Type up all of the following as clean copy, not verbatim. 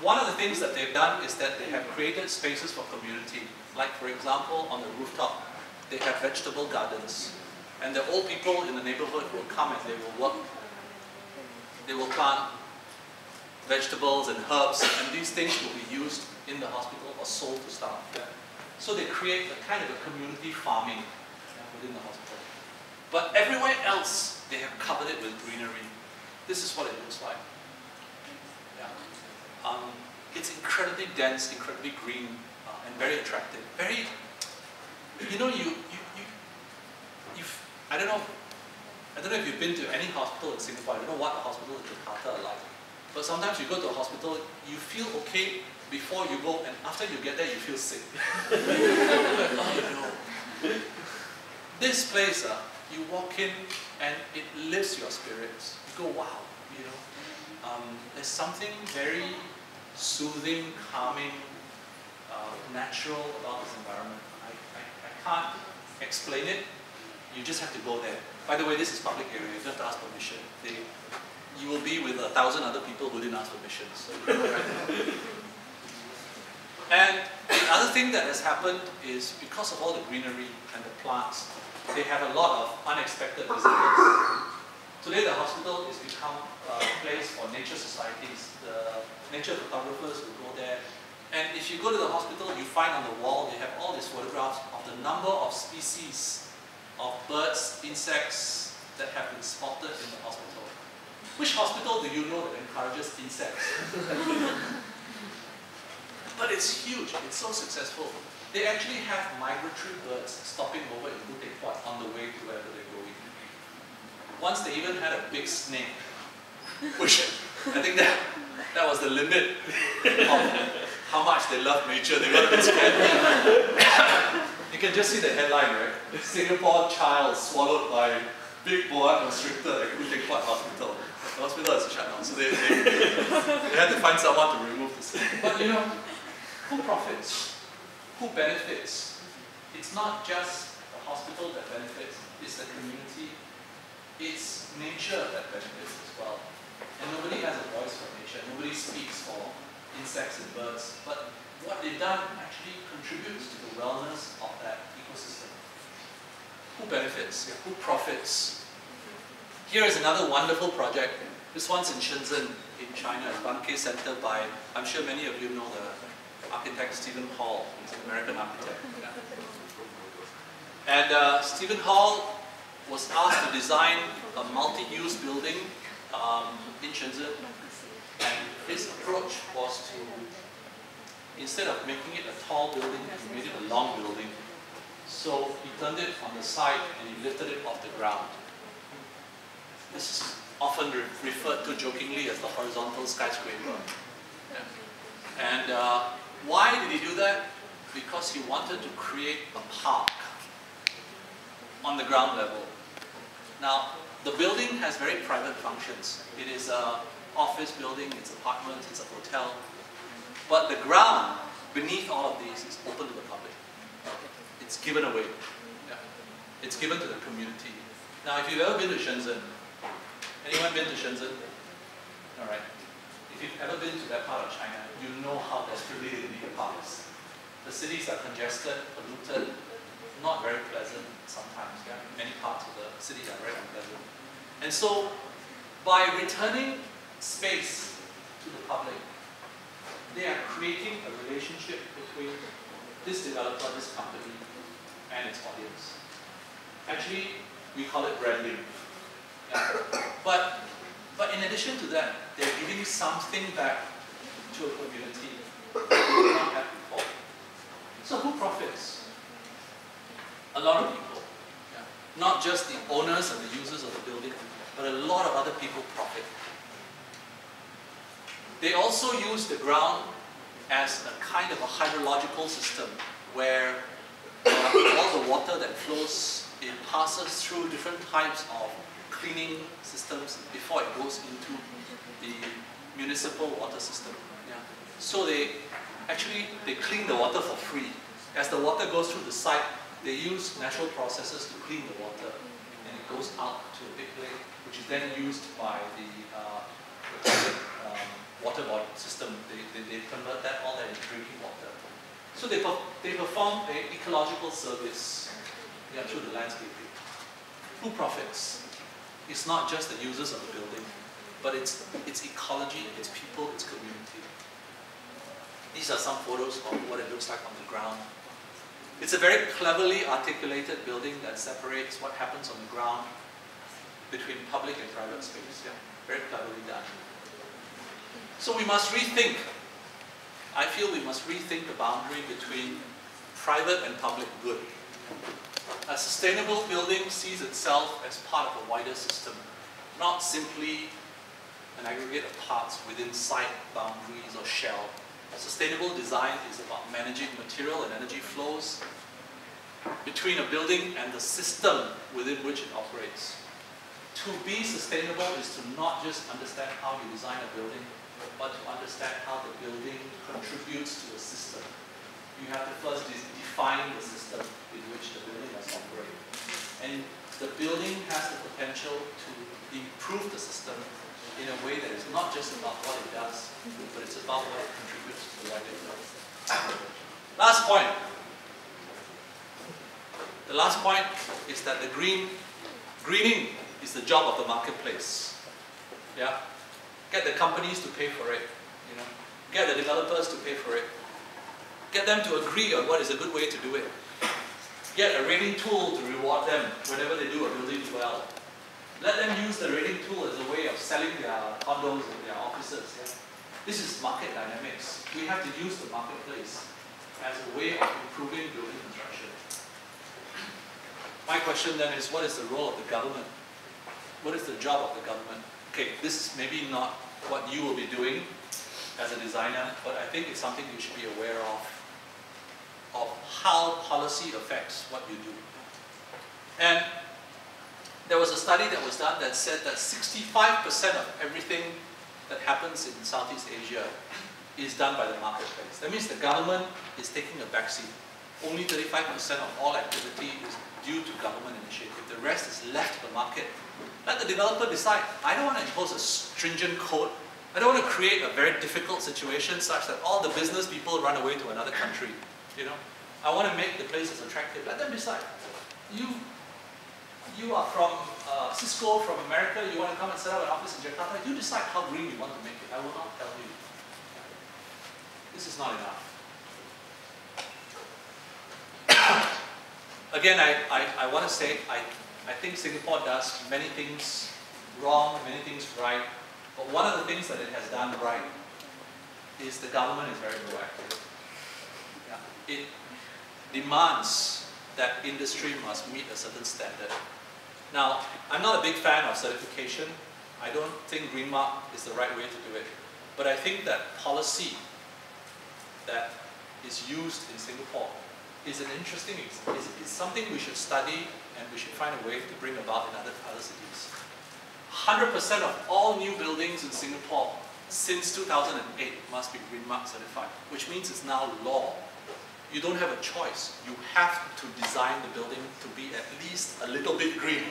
one of the things that they've done is that they have created spaces for community. Like, for example, on the rooftop, they have vegetable gardens. And the old people in the neighborhood will come and they will work. They will plant vegetables and herbs, and these things will be used in the hospital or sold to staff. Yeah? So they create a kind of a community farming within the hospital. But everywhere else, they have covered it with greenery. This is what it looks like. Yeah. It's incredibly dense, incredibly green, and very attractive. Very, you know, I don't know if you've been to any hospital in Singapore. I don't know what the hospital in Jakarta are like. But sometimes you go to a hospital, you feel okay before you go, and after you get there, you feel sick. Oh no. This place, you walk in and it lifts your spirits. You go, wow, you know. There's something very soothing, calming, natural about this environment. I can't explain it. You just have to go there. By the way, this is public area. You don't have to ask permission. You will be with 1,000 other people who didn't ask permission. So. And the other thing that has happened is because of all the greenery and the plants, they have a lot of unexpected visitors. Today the hospital has become a place for nature societies. The nature photographers will go there. And if you go to the hospital, you find on the wall, they have all these photographs of the number of species of birds, insects that have been spotted in the hospital. Which hospital do you know that encourages insects? But it's huge, it's so successful. They actually have migratory birds stopping over in Bukit on the way to wherever they're going. Once they even had a big snake, which I think that was the limit of how much they love nature. They got a bit scared. You can just see the headline, right? Singapore child swallowed by big boa constrictor at Bukit Hospital. The hospital is shut down, so they had to find someone to remove the snake. But you know, who profits? Who benefits? It's not just the hospital that benefits, it's the community, it's nature that benefits as well. And nobody has a voice for nature, nobody speaks for insects and birds, but what they've done actually contributes to the wellness of that ecosystem. Who benefits? Who profits? Here is another wonderful project. This one's in Shenzhen, in China, a Banke Center by, I'm sure many of you know the architect Stephen Hall. He's an American architect. And Stephen Hall was asked to design a multi-use building in Shenzhen. And his approach was to, instead of making it a tall building, he made it a long building. So he turned it on the side and he lifted it off the ground. This is often referred to jokingly as the horizontal skyscraper. And why did he do that? Because he wanted to create a park on the ground level. Now, the building has very private functions. It is an office building, it's apartments, it's a hotel. But the ground beneath all of these is open to the public. It's given away. It's given to the community. Now, if you've ever been to Shenzhen, anyone been to Shenzhen? All right. If you've ever been to that part of China, you know how desperately they need parks. The cities are congested, polluted, not very pleasant sometimes. Yeah? Many parts of the city are very unpleasant. And so, by returning space to the public, they are creating a relationship between this developer, this company, and its audience. Actually, we call it branding. Yeah. But in addition to that, they're giving something back to a community that they did not have before. So who profits? A lot of people. Yeah. Not just the owners and the users of the building, but a lot of other people profit. They also use the ground as a kind of a hydrological system where all the water that flows, it passes through different types of cleaning systems before it goes into the municipal water system. Yeah. So they clean the water for free. As the water goes through the site, they use natural processes to clean the water, and it goes out to a big lake, which is then used by the public water body system. They convert that, all that into drinking water. So they perform an ecological service through the landscaping. Who profits? It's not just the users of the building, but it's ecology, it's people, it's community. These are some photos of what it looks like on the ground. It's a very cleverly articulated building that separates what happens on the ground between public and private space. Yeah, very cleverly done. So we must rethink. I feel we must rethink the boundary between private and public good. A sustainable building sees itself as part of a wider system, not simply an aggregate of parts within site boundaries or shell. Sustainable design is about managing material and energy flows between a building and the system within which it operates. To be sustainable is to not just understand how you design a building, but to understand how the building contributes to the system. You have to first define the system in which the building has operated. And the building has the potential to improve the system in a way that is not just about what it does, but it's about what it contributes to the wider good. Last point. The last point is that the greening is the job of the marketplace. Yeah? Get the companies to pay for it. Get the developers to pay for it. Get them to agree on what is a good way to do it. Get a rating tool to reward them whenever they do a building well. Let them use the rating tool as a way of selling their condos and their offices. Yeah? This is market dynamics. We have to use the marketplace as a way of improving building construction. My question then is, what is the role of the government? What is the job of the government? Okay, this is maybe not what you will be doing as a designer, but I think it's something you should be aware of how policy affects what you do. And there was a study that was done that said that 65% of everything that happens in Southeast Asia is done by the marketplace. That means the government is taking a backseat. Only 35% of all activity is due to government initiative. The rest is left to the market. Let the developer decide. I don't want to impose a stringent code. I don't want to create a very difficult situation such that all the business people run away to another country. I want to make the places attractive. Let them decide. You are from Cisco, from America. You want to come and set up an office in Jakarta. You decide how green you want to make it. I will not tell you. This is not enough. Again, I want to say, I think Singapore does many things wrong, many things right. But one of the things that it has done right is the government is very proactive. Yeah. It demands that industry must meet a certain standard. Now, I'm not a big fan of certification. I don't think Green Mark is the right way to do it. But I think that policy that is used in Singapore is an interesting, is something we should study and we should find a way to bring about in other cities. 100% of all new buildings in Singapore since 2008 must be Green Mark certified, which means it's now law. You don't have a choice. You have to design the building to be at least a little bit green.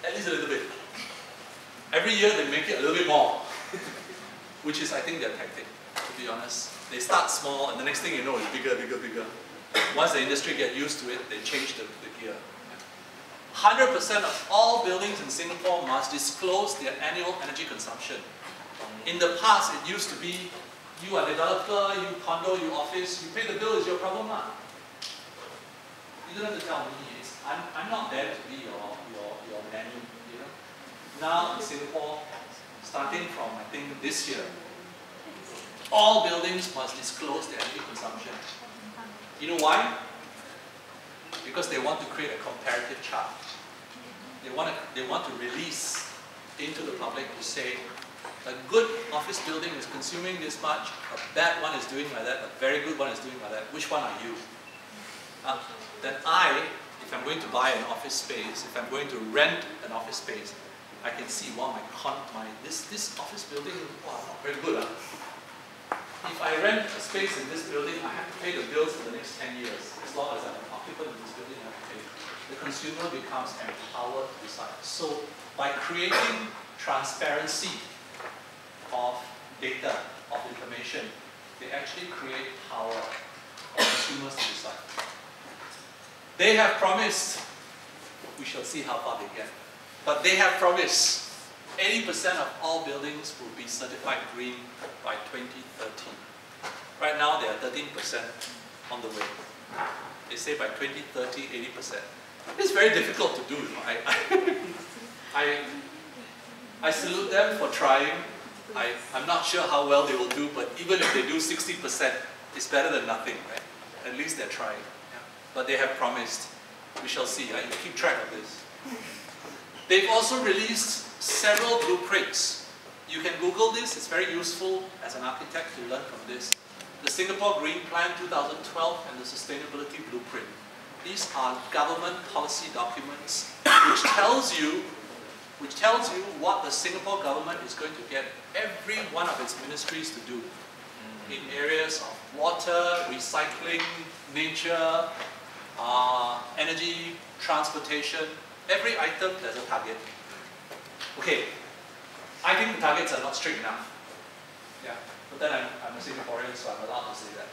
At least a little bit. Every year they make it a little bit more, which is, I think, their tactic, to be honest. They start small and the next thing you know, it's bigger, bigger, bigger. Once the industry get used to it, they change the gear. 100% of all buildings in Singapore must disclose their annual energy consumption. In the past, it used to be, you are a developer, you condo, you office, you pay the bill, is your problem now. You don't have to tell me. I'm not there to be your nanny. Now in Singapore, starting from I think this year, all buildings must disclose their energy consumption. You know why? Because they want to create a comparative chart. They want to release into the public to say, a good office building is consuming this much, a bad one is doing like that, a very good one is doing like that. Which one are you? Then if I'm going to buy an office space, if I'm going to rent an office space, I can see, wow, this office building, wow, not very good. If I rent a space in this building, I have to pay the bills for the next 10 years. As long as I'm an occupant in this building, I have to pay. The consumer becomes empowered to decide. So by creating transparency of data, of information. They actually create power for consumers to decide. They have promised, we shall see how far they get, but they have promised 80% of all buildings will be certified green by 2030. Right now they are 13% on the way. They say by 2030, 80%. It's very difficult to do. I salute them for trying. I'm not sure how well they will do, but even if they do 60%, it's better than nothing, right? At least they're trying. Yeah. But they have promised. We shall see. I keep track of this. They've also released several blueprints. You can Google this. It's very useful as an architect to learn from this. The Singapore Green Plan 2012 and the Sustainability Blueprint. These are government policy documents which tells you what the Singapore government is going to get every one of its ministries to do in areas of water, recycling, nature, energy, transportation. Every item there's a target. Okay, I think the targets are not strict enough. Yeah, but then I'm a Singaporean, so I'm allowed to say that.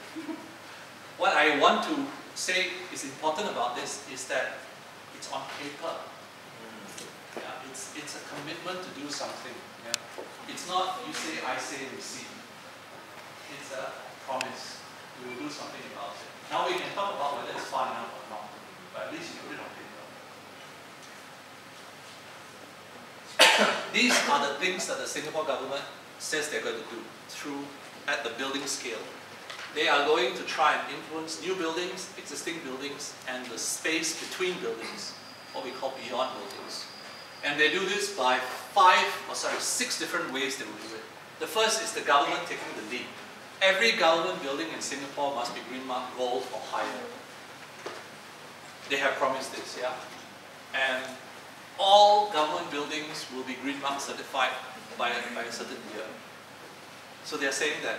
What I want to say is important about this is that it's on paper. Yeah, it's a commitment to do something. Yeah. It's not you say, I say, we see. It's a promise. We will do something about it. Now we can talk about whether it's far enough or not, but at least you put it on paper. These are the things that the Singapore government says they're going to do at the building scale. They are going to try and influence new buildings, existing buildings, and the space between buildings, what we call beyond buildings. And they do this by 6 different ways they will do it. The first is the government taking the lead. Every government building in Singapore must be green marked gold or higher. They have promised this, yeah? And all government buildings will be green mark certified by a certain year. So they're saying that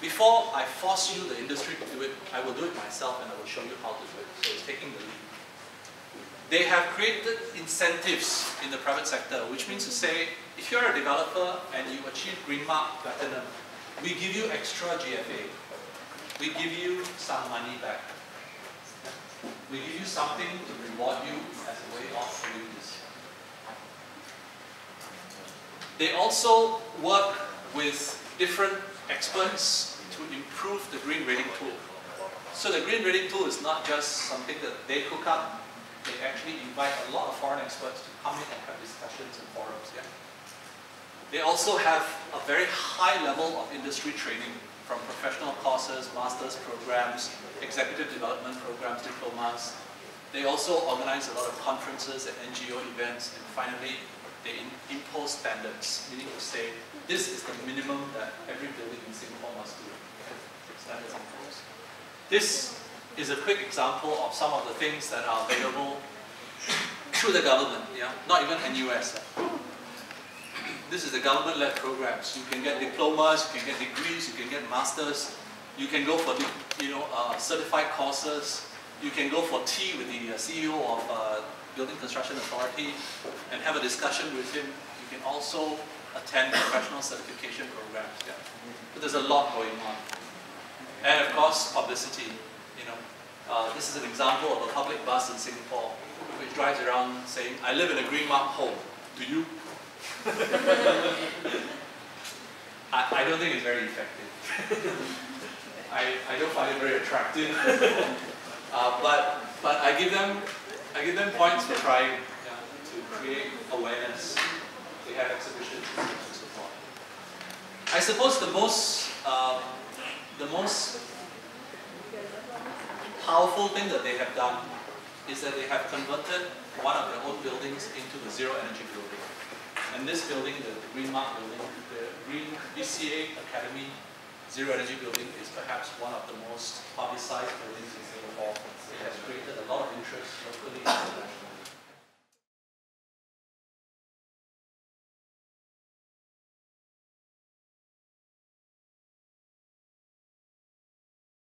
before I force you, the industry, to do it, I will do it myself and I will show you how to do it. So it's taking the lead. They have created incentives in the private sector, which means to say, if you're a developer and you achieve Green Mark Platinum, we give you extra GFA. We give you some money back. We give you something to reward you as a way of doing this. They also work with different experts to improve the green rating tool. So the green rating tool is not just something that they cook up. They actually invite a lot of foreign experts to come in and have discussions and forums. Yeah? They also have a very high level of industry training, from professional courses, master's programs, executive development programs, diplomas. They also organize a lot of conferences and NGO events, and finally, they impose standards, meaning to say, this is the minimum that every building in Singapore must do. Standards imposed. This is a quick example of some of the things that are available through the government, yeah? Not even NUS. This is the government-led programs. You can get diplomas, you can get degrees, you can get masters, you can go for certified courses, you can go for tea with the CEO of Building Construction Authority and have a discussion with him. You can also attend professional certification programs. Yeah? But there's a lot going on. And of course, publicity. This is an example of a public bus in Singapore which drives around saying, I live in a green marked home. Do you? I don't think it's very effective. I don't find it very attractive. But I give them points for trying to create awareness. They have exhibitions and so forth. I suppose the most powerful thing that they have done is that they have converted one of their own buildings into the zero energy building. And this building, the Green Mark building, the Green BCA Academy Zero Energy building, is perhaps one of the most publicized buildings in Singapore.